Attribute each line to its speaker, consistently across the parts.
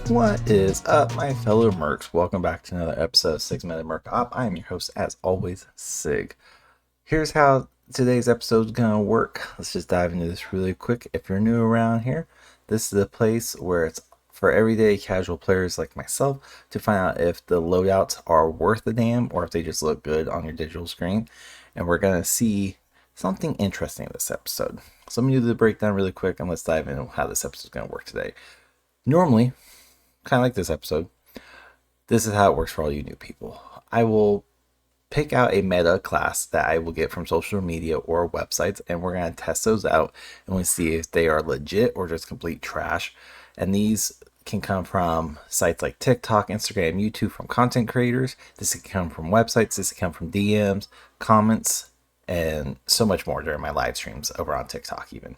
Speaker 1: What is up, my fellow mercs? Welcome back to another episode of Sig's Meta Merc Op. I am your host, as always, Sig. Here's how today's episode is gonna work. Let's just dive into this really quick. If you're new around here, this is a place where it's for everyday casual players like myself to find out if the loadouts are worth a damn or if they just look good on your digital screen. And we're gonna see something interesting in this episode. So let me do the breakdown really quick and let's dive into how this episode is gonna work today. Normally, kind of like this episode, this is how it works for all you new people. I will pick out a meta class that I will get from social media or websites, and we're going to test those out and we see if they are legit or just complete trash. And these can come from sites like TikTok, Instagram, YouTube, from content creators. This can come from websites. This can come from DMs, comments, and so much more during my live streams over on TikTok even.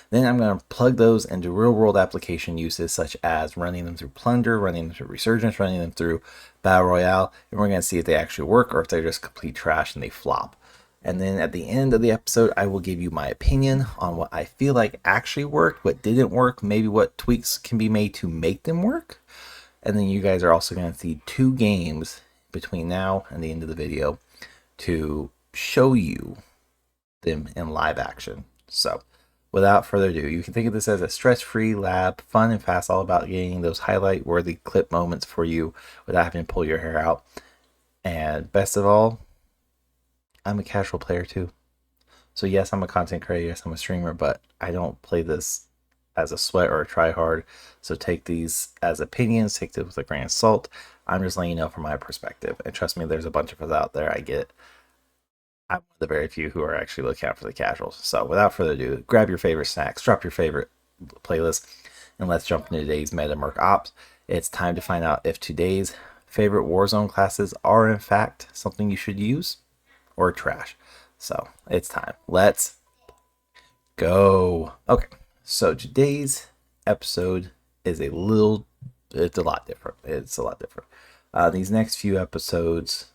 Speaker 1: Then I'm going to plug those into real world application uses, such as running them through Plunder, running them through Resurgence, running them through Battle Royale, and we're going to see if they actually work or if they're just complete trash and they flop. And then at the end of the episode, I will give you my opinion on what I feel like actually worked, what didn't work, maybe what tweaks can be made to make them work. And then you guys are also going to see 2 games between now and the end of the video to show you them in live action. So without further ado, you can think of this as a stress-free lab, fun and fast, all about getting those highlight-worthy clip moments for you without having to pull your hair out. And best of all, I'm a casual player too. So yes, I'm a content creator, yes, I'm a streamer, but I don't play this as a sweat or a try hard. So take these as opinions, take this with a grain of salt. I'm just letting you know from my perspective. And trust me, there's a bunch of us out there. I get it. I'm one of the very few who are actually looking out for the casuals. So without further ado, grab your favorite snacks, drop your favorite playlist, and let's jump into today's Meta Merc Ops. It's time to find out if today's favorite Warzone classes are in fact something you should use or trash. So it's time. Let's go. Okay, so today's episode is it's a lot different. It's a lot different. These next few episodes,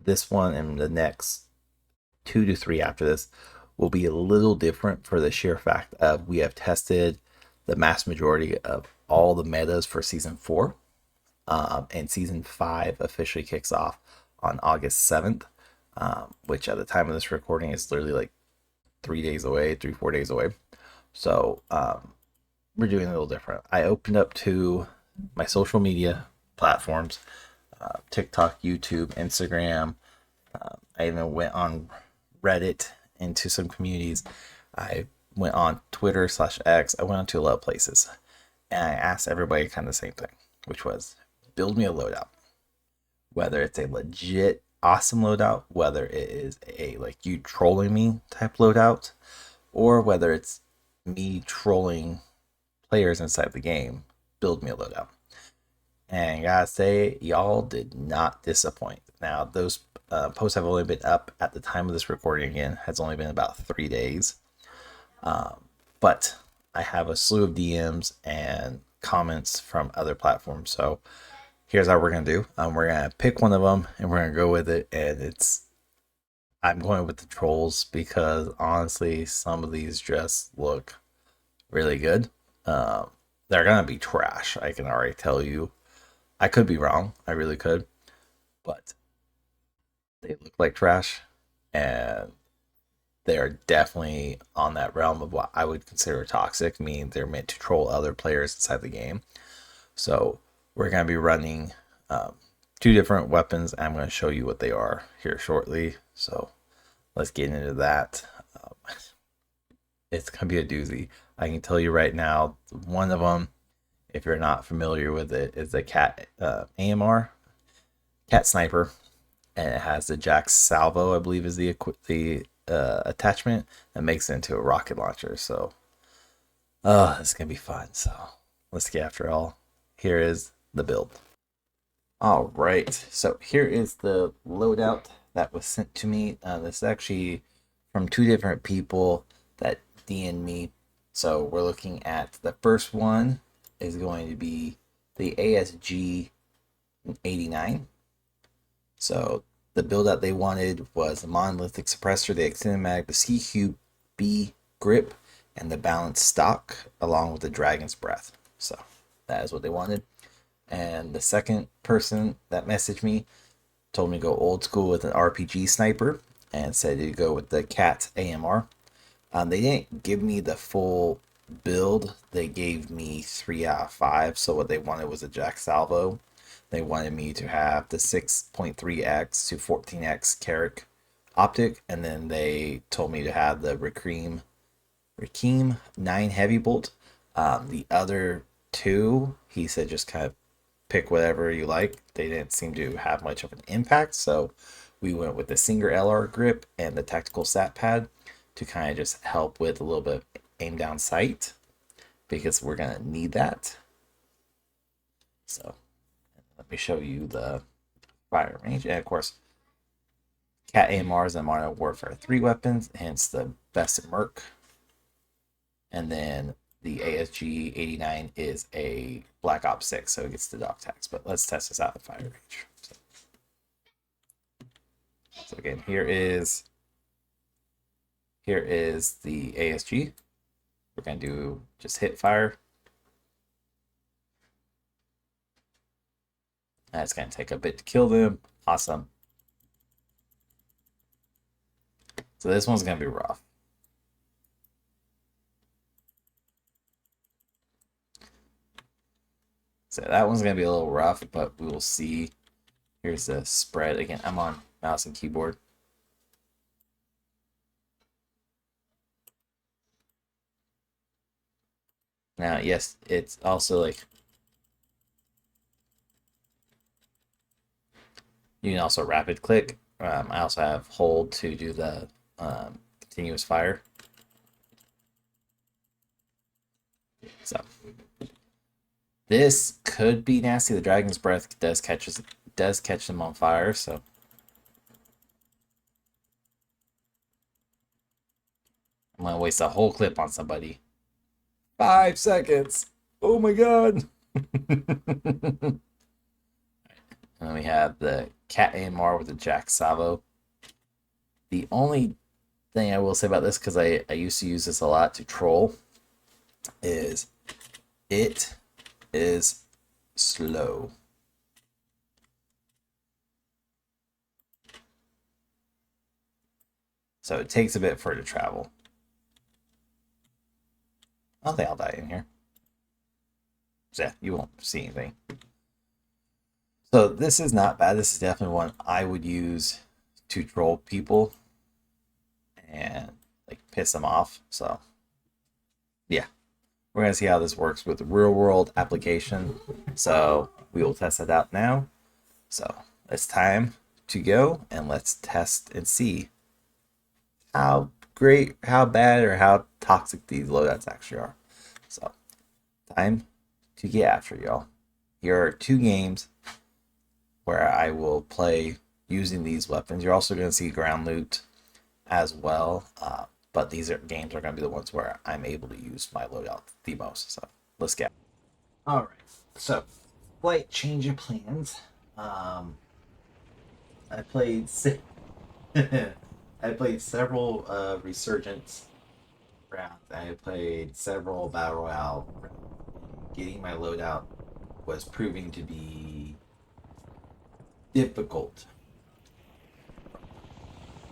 Speaker 1: this one and the next 2 to 3 after this, will be a little different for the sheer fact of we have tested the mass majority of all the metas for season 4, and season 5 officially kicks off on August 7th, which at the time of this recording is literally like 4 days away. So we're doing a little different. I opened up to my social media platforms, TikTok, YouTube, Instagram. I even went on Reddit, into some communities. I went on Twitter/X. I went on to a lot of places, and I asked everybody kind of the same thing, which was build me a loadout. Whether it's a legit awesome loadout, whether it is a like you trolling me type loadout, or whether it's me trolling players inside the game, build me a loadout. And I gotta say, y'all did not disappoint. Now, those posts have only been up at the time of this recording, again, has only been about 3 days. But I have a slew of DMs and comments from other platforms. So here's how we're going to do. We're going to pick one of them and we're going to go with it. And I'm going with the trolls because honestly, some of these just look really good. They're going to be trash. I can already tell you. I could be wrong. I really could. But they look like trash, and they're definitely on that realm of what I would consider toxic, meaning they're meant to troll other players inside the game. So we're going to be running 2 different weapons. I'm going to show you what they are here shortly. So let's get into that. It's going to be a doozy. I can tell you right now, one of them, if you're not familiar with it, is the cat AMR, cat sniper. And it has the Jack Salvo, I believe, is the attachment that makes it into a rocket launcher. So, it's gonna be fun. So, let's get after it all. Here is the build. All right. So here is the loadout that was sent to me. This is actually from 2 different people that DM'd me. So we're looking at the first one is going to be the ASG 89. So the build that they wanted was the monolithic suppressor, the extended mag, the CQB grip, and the balanced stock, along with the dragon's breath. So that is what they wanted. And the second person that messaged me told me to go old school with an RPG sniper and said to go with the Cat AMR. They didn't give me the full build. They gave me 3 out of 5. So what they wanted was a Jack Salvo. They wanted me to have the 6.3x to 14x Carrick optic, and then they told me to have the Rakeem 9 heavy bolt. The other two, he said just kind of pick whatever you like. They didn't seem to have much of an impact, so we went with the Singer LR grip and the tactical sat pad to kind of just help with a little bit of aim down sight, because we're gonna need that. So let me show you the fire range, and of course Cat AMRs and Modern Warfare 3 weapons, hence the best in Merc. And then the ASG 89 is a Black Ops 6, so it gets the dog tags. But let's test this out in fire range. So again, here is the ASG. We're gonna do just hit fire. That's gonna take a bit to kill them. Awesome. So this one's gonna be rough. So that one's gonna be a little rough, but we will see. Here's the spread. Again, I'm on mouse and keyboard. Now, yes, it's also like you can also rapid click. I also have hold to do the continuous fire. So this could be nasty. The Dragon's Breath does catch them on fire, so I'm gonna waste a whole clip on somebody. 5 seconds. Oh my god. And then we have the Cat AMR with the Jack Salvo. The only thing I will say about this, because I used to use this a lot to troll, is it is slow. So it takes a bit for it to travel. I don't think I'll die in here. So yeah, you won't see anything. So this is not bad. This is definitely one I would use to troll people and like piss them off. So yeah, we're gonna see how this works with the real world application. So we will test it out now. So it's time to go and let's test and see how great, how bad, or how toxic these loadouts actually are. So time to get after y'all. Here are 2 games where I will play using these weapons. You're also going to see ground loot as well, but these games are going to be the ones where I'm able to use my loadout the most. So let's get. All right. So slight change of plans. I played I played several Resurgence rounds. I played several Battle Royale rounds. Getting my loadout was proving to be difficult.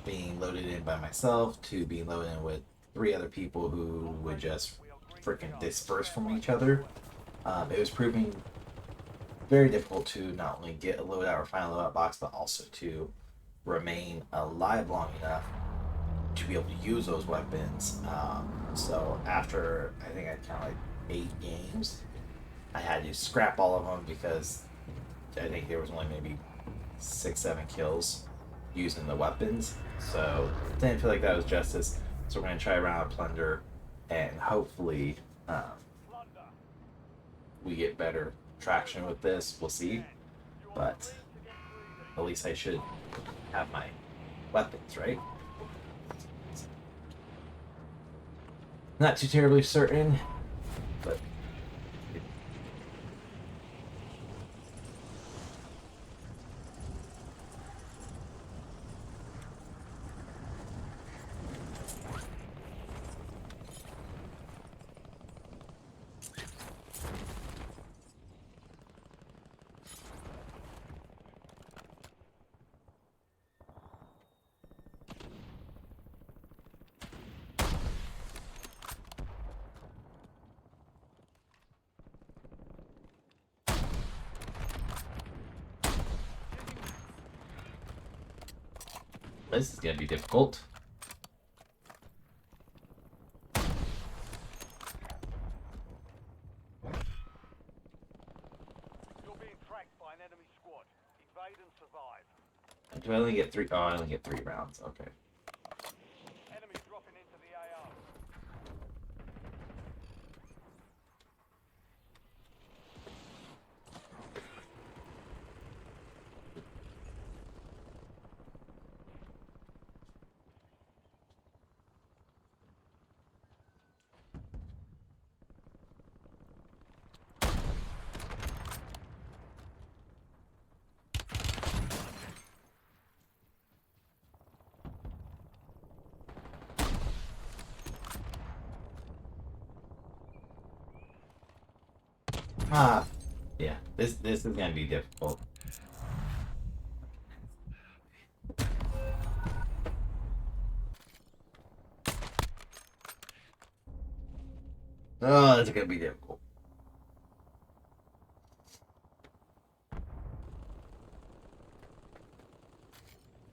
Speaker 1: Being loaded in by myself to being loaded in with 3 other people who would just freaking disperse from each other. It was proving very difficult to not only get a loadout or find a loadout box, but also to remain alive long enough to be able to use those weapons. So after, I think I counted 8 games, I had to scrap all of them because I think there was only maybe 6-7 kills using the weapons. So didn't feel like that was justice. So we're gonna try a round of plunder, and hopefully we get better traction with this. We'll see, but at least I should have my weapons, right? Not too terribly certain, but this is gonna be difficult.
Speaker 2: You're being tracked by an enemy squad. Evade and survive.
Speaker 1: Do I only get 3? Oh, I only get 3 rounds. Okay.
Speaker 2: Enemy dropping into the AO.
Speaker 1: Ah, yeah. This is gonna be difficult. Oh, that's gonna be difficult.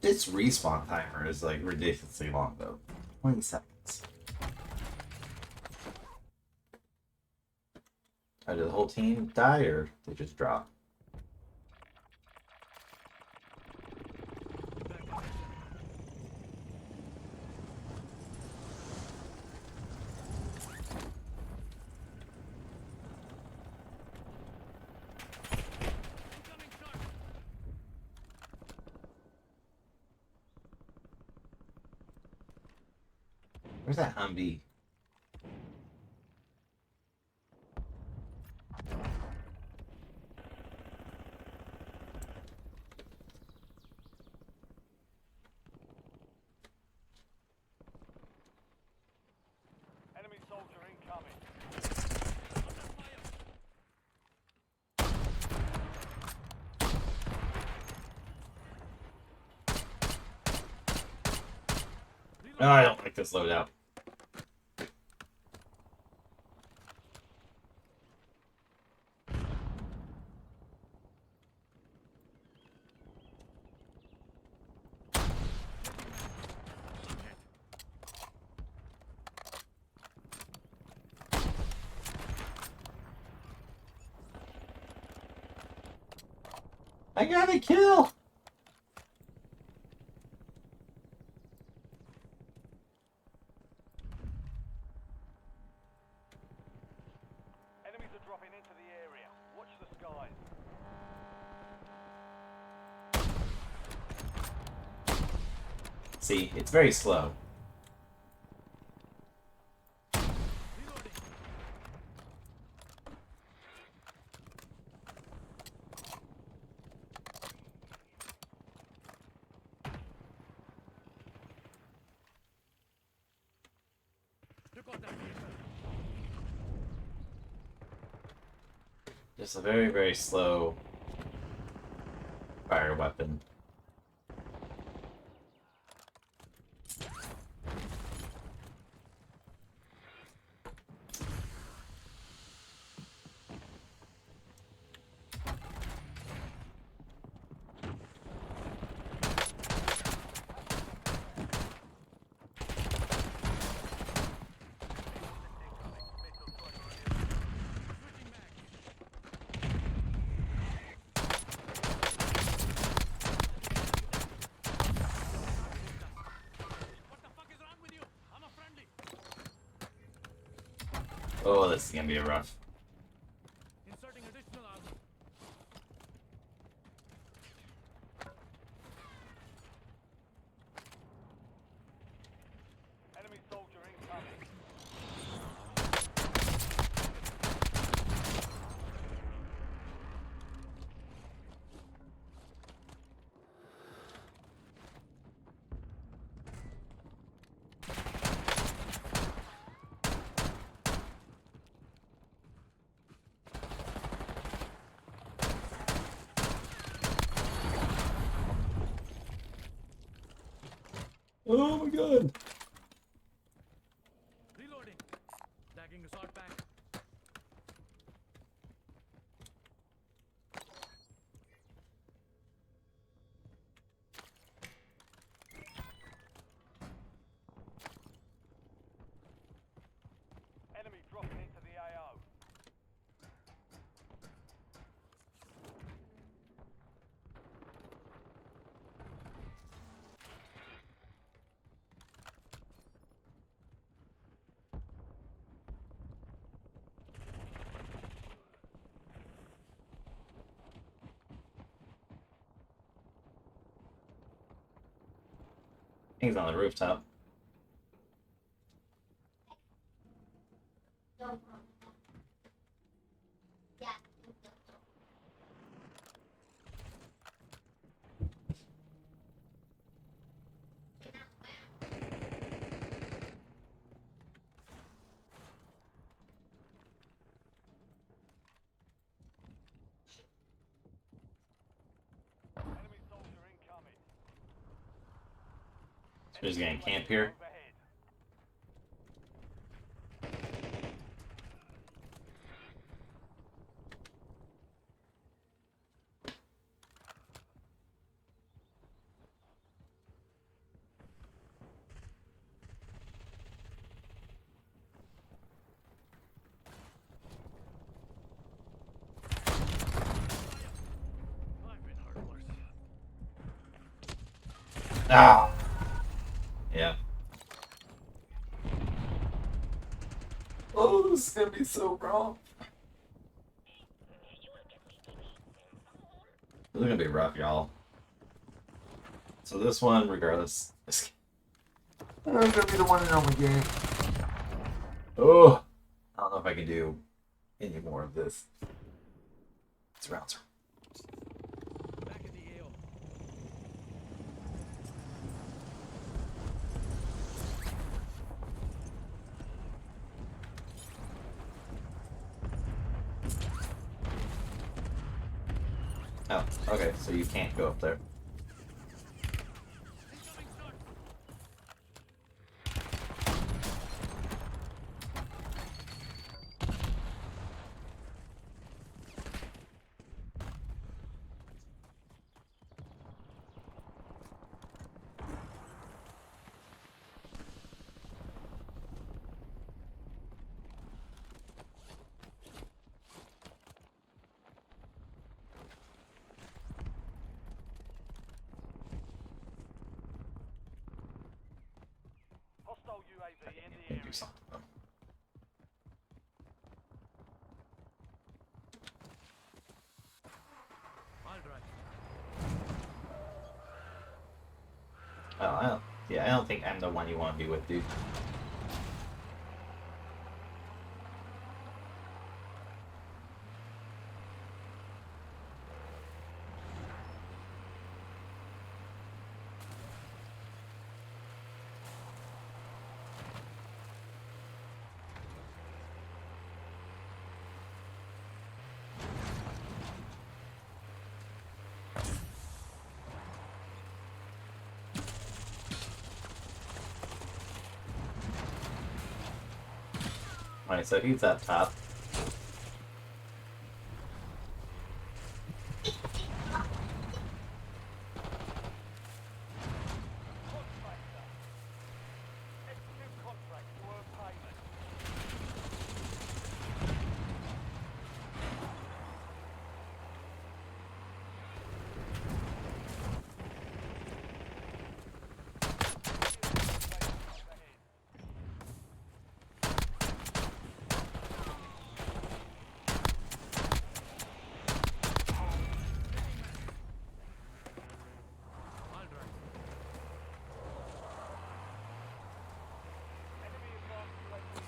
Speaker 1: This respawn timer is like ridiculously long though. 20 seconds. Did the whole team die or they just drop? Where's that Humvee?
Speaker 2: Enemy soldier incoming.
Speaker 1: No, I don't like this loadout. I got a kill!
Speaker 2: Enemies are dropping into the area. Watch the skies.
Speaker 1: See, it's very slow. Just a very, very slow fire weapon. Oh, this is gonna be rough.
Speaker 2: Inserting additional armor. Enemy soldier incoming.
Speaker 1: Oh my god!
Speaker 2: Reloading. Tagging assault pack.
Speaker 1: He's on the rooftop.
Speaker 2: Enemy soldier incoming.
Speaker 1: So we're just gonna camp here.
Speaker 2: Overhead.
Speaker 1: Ah! Yeah. Oh, this is gonna be so wrong. This is gonna be rough, y'all. So this one, regardless, this gonna be the one and only game. Oh, I don't know if I can do any more of this. It's rounds.
Speaker 3: Back in the AO.
Speaker 1: Oh, okay, so you can't go up there.
Speaker 2: Hostile UAV in the
Speaker 1: Do
Speaker 2: area.
Speaker 1: something. Oh, I don't think I'm the one you want to be with, dude. Alright, so he's up top.
Speaker 2: Contractor. Execute contract to earn payment. Enemy advanced UAV.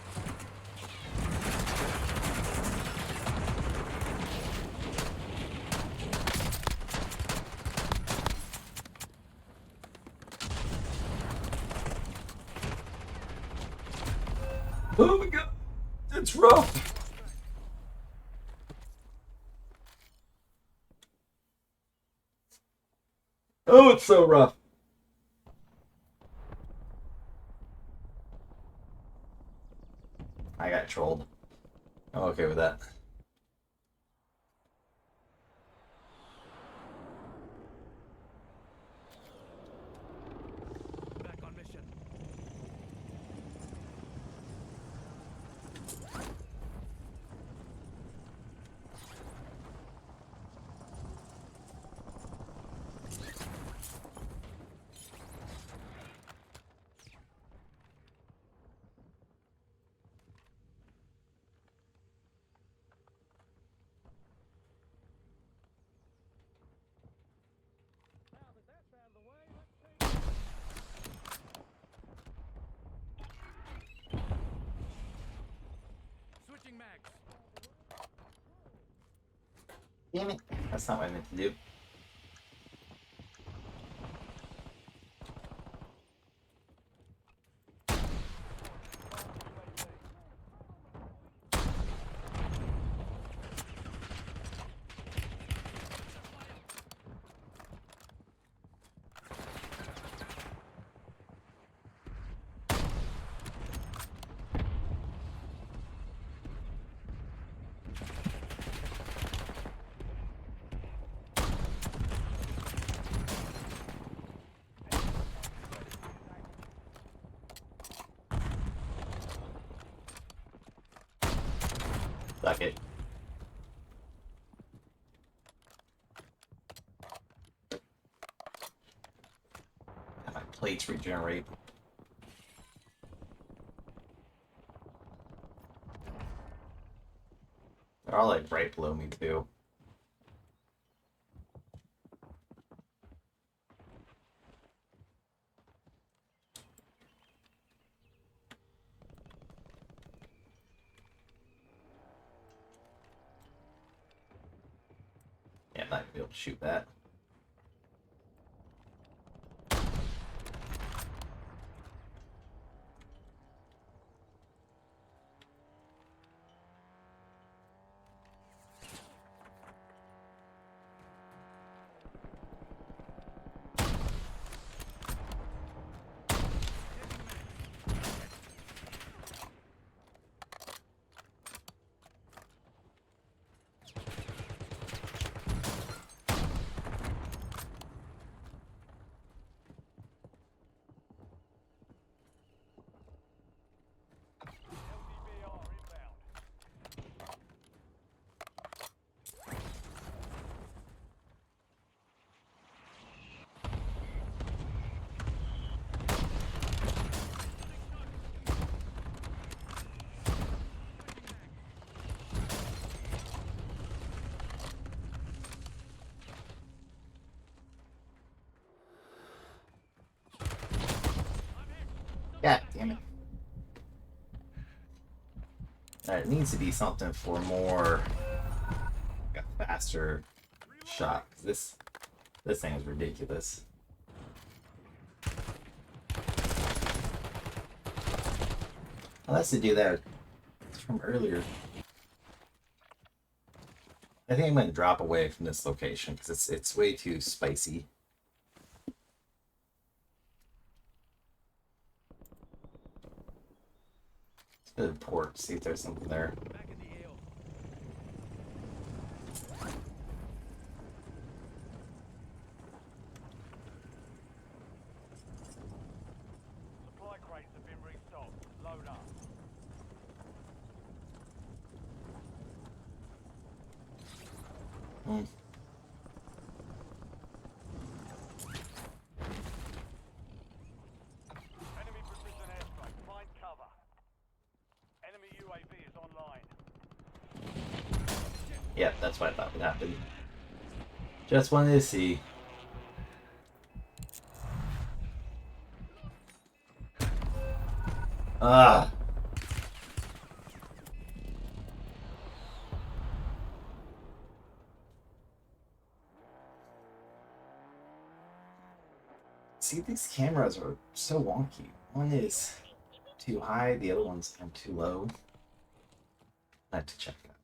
Speaker 1: Oh my god, it's rough. Oh, it's so rough. I got trolled. I'm okay with that.
Speaker 3: Back on mission. mags.
Speaker 1: Damn it. That's not what I meant to do. Suck it. My plates regenerate. They're all like right below me too. Yeah, I'm not gonna be able to shoot that.
Speaker 2: LDBR inbound.
Speaker 1: God damn it. It needs to be something for more like a faster shot. 'Cause this thing is ridiculous. Well, that's to do that from earlier. I think I'm gonna drop away from this location because it's way too spicy. Let's go to the port, see if there's something there.
Speaker 3: Back in the AO.
Speaker 2: Supply crates have been restocked. Load up.
Speaker 1: Hmm.
Speaker 2: Enemy precision airstrike. Find cover. Enemy UAV is online.
Speaker 1: Yep, that's what I thought would happen. Just wanted to see. Ah. See, these cameras are so wonky. One is too high, the other one's too low. I have to check that.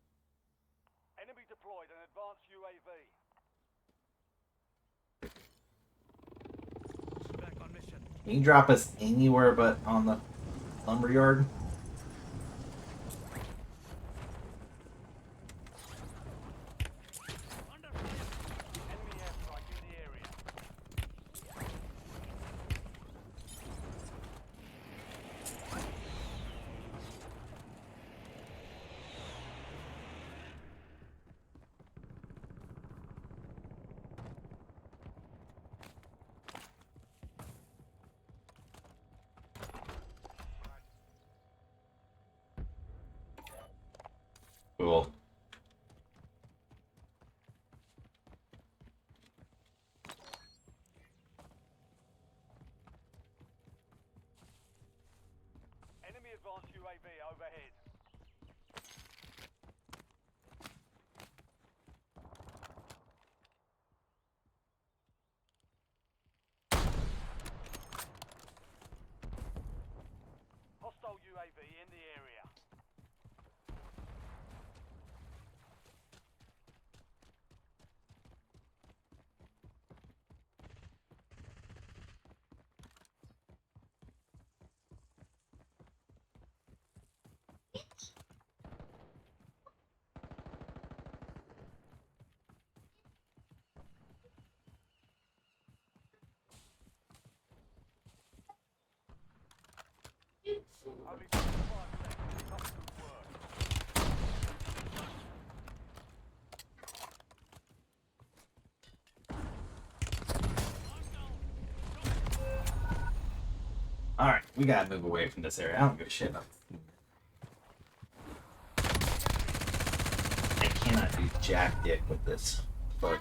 Speaker 2: Enemy deployed an advanced UAV.
Speaker 3: Back on mission.
Speaker 1: Can you drop us anywhere but on the lumberyard?
Speaker 3: Under fire.
Speaker 2: Enemy airstrike in the area.
Speaker 1: Cool.
Speaker 2: Enemy advanced UAV overhead. Only 25 left. Keep up the good work.
Speaker 1: Alright, we gotta move away from this area. I don't give a shit about I cannot do jack dick with this photo.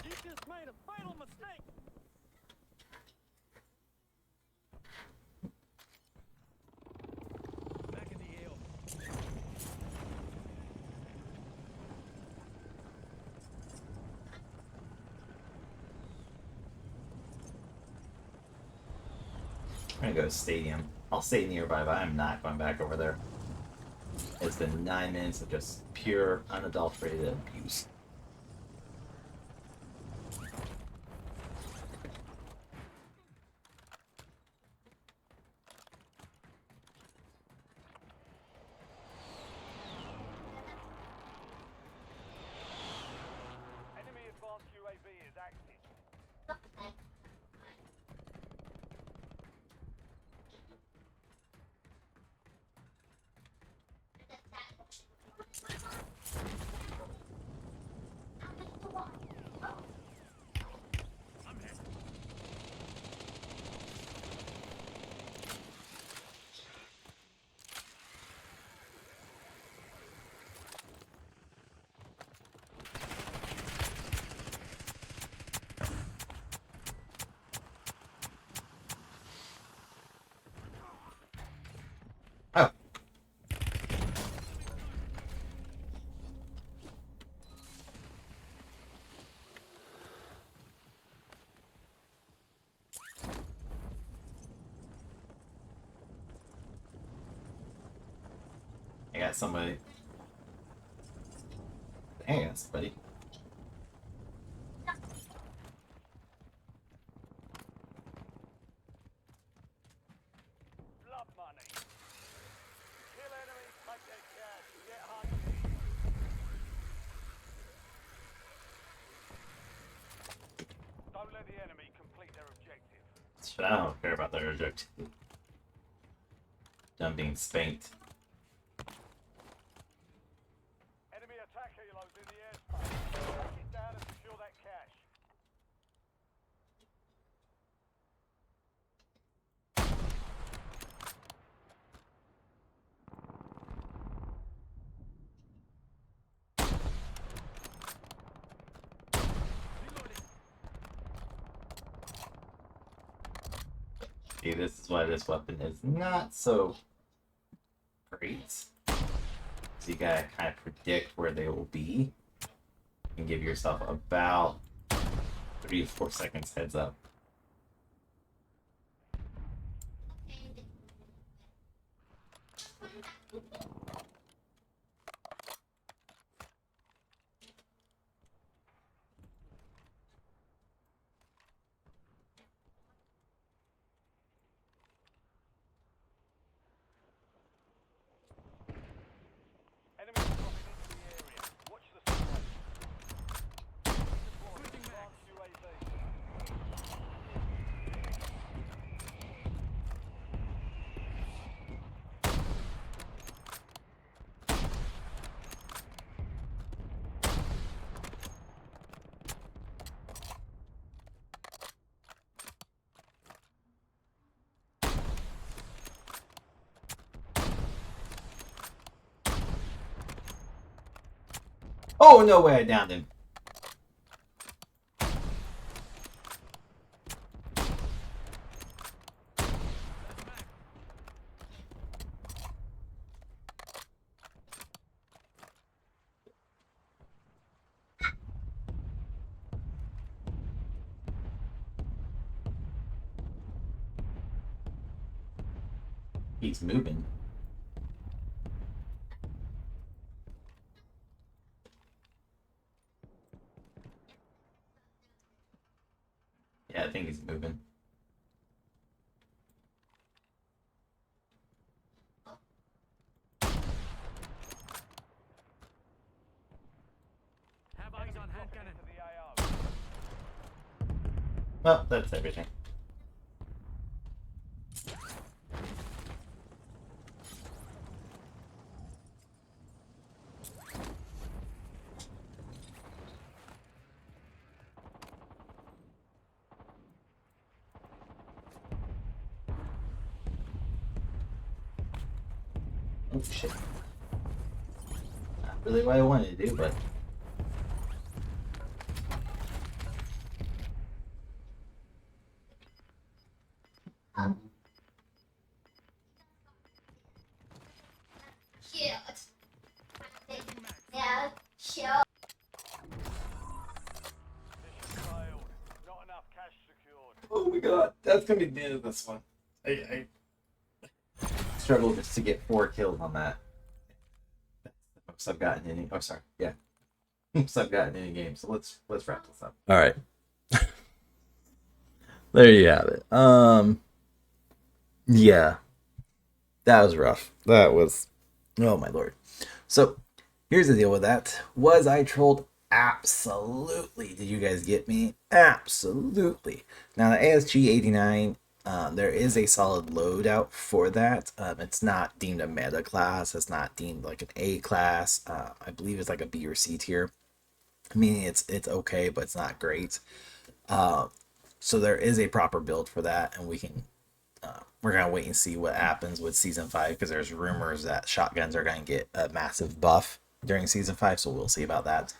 Speaker 2: You just made a fatal mistake.
Speaker 3: Back in the AO.
Speaker 1: I'm gonna go to stadium. I'll stay nearby, but I'm not going back over there. It's been 9 minutes of just pure, unadulterated abuse.
Speaker 2: Enemy advanced UAV is active.
Speaker 3: I'm hit.
Speaker 1: Oh. I got somebody. Hey, I got somebody.
Speaker 2: Blood money. Kill enemies, take their cash, get hunted. Don't let the enemy complete their objective.
Speaker 1: Shit, I don't care about their objective. Done being spanked.
Speaker 2: Enemy attack helos in the airspace. Track it down and secure that cash.
Speaker 3: Reloading.
Speaker 1: See, this is why this weapon is not so great. So you gotta kind of predict where they will be and give yourself about 3 to 4 seconds heads up.
Speaker 2: Enemy dropping into the area. Watch the sky.
Speaker 3: Switching back.
Speaker 2: Advanced UAV.
Speaker 1: Oh, no way I downed him.
Speaker 3: That's back.
Speaker 1: He's moving. Yeah, I think he's moving. Well, that's everything. Oh shit. Not really what I wanted to do, but
Speaker 4: Cute. Yeah, cute.
Speaker 2: Mission failed. Not enough cash secured.
Speaker 1: oh my god, that's gonna be the end of this one. I struggled just to get 4 kills on that. That's the most I've gotten in any. Oh, sorry. Yeah, most I've gotten in any game. So let's wrap this up. All right. There you have it. Yeah, that was rough. That was, oh my lord. So here's the deal with that. Was I trolled? Absolutely. Did you guys get me? Absolutely. Now the ASG-89, there is a solid loadout for that. It's not deemed a meta class. It's not deemed like an A class. I believe it's like a B or C tier. I mean, it's okay, but it's not great. So there is a proper build for that, and we can we're gonna wait and see what happens with season 5, because there's rumors that shotguns are gonna get a massive buff during season 5, so we'll see about that.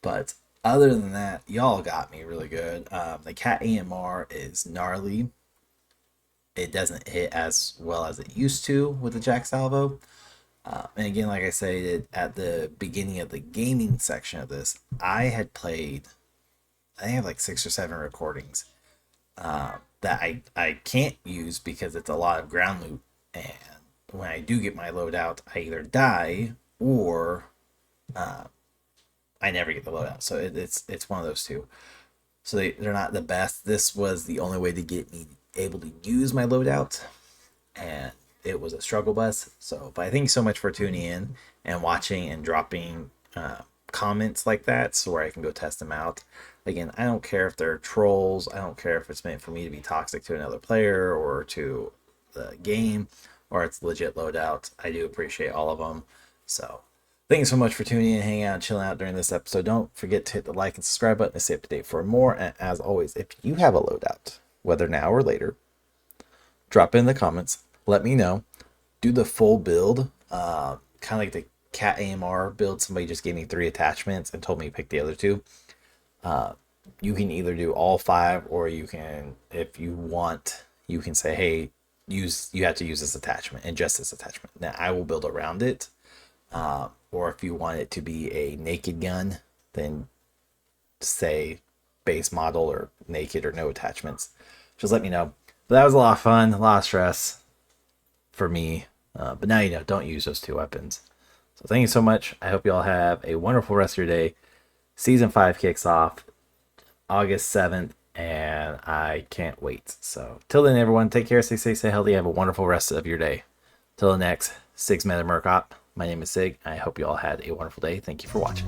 Speaker 1: But other than that, y'all got me really good. The cat AMR is gnarly. It doesn't hit as well as it used to with the Jack Salvo. And again, like I said at the beginning of the gaming section of this, I had played, I think I have like 6 or 7 recordings that I can't use because it's a lot of ground loot. And when I do get my loadout, I either die or I never get the loadout. So it's one of those two. So they're not the best. This was the only way to get me able to use my loadout, and it was a struggle bus. So, but I thank you so much for tuning in and watching and dropping comments like that, so where I can go test them out. Again, I don't care if they're trolls. I don't care if it's meant for me to be toxic to another player or to the game, or it's legit loadout. I do appreciate all of them. So thank you so much for tuning in, hanging out, and chilling out during this episode. Don't forget to hit the like and subscribe button to stay up to date for more. And as always, if you have a loadout, whether now or later, drop it in the comments. Let me know. Do the full build, kind of like the cat AMR build. Somebody just gave me 3 attachments and told me to pick the other 2. You can either do all 5, or you can, if you want, you can say, hey, you have to use this attachment and just this attachment. Now I will build around it. Or if you want it to be a naked gun, then say base model or naked or no attachments. Just let me know. But that was a lot of fun, a lot of stress for me. But now you know, don't use those 2 weapons. So thank you so much. I hope you all have a wonderful rest of your day. Season 5 kicks off August 7th, and I can't wait. So till then, everyone, take care, stay safe, stay healthy, have a wonderful rest of your day. Till the next 6 Meta Merc Op, my name is Sig. I hope you all had a wonderful day. Thank you for watching.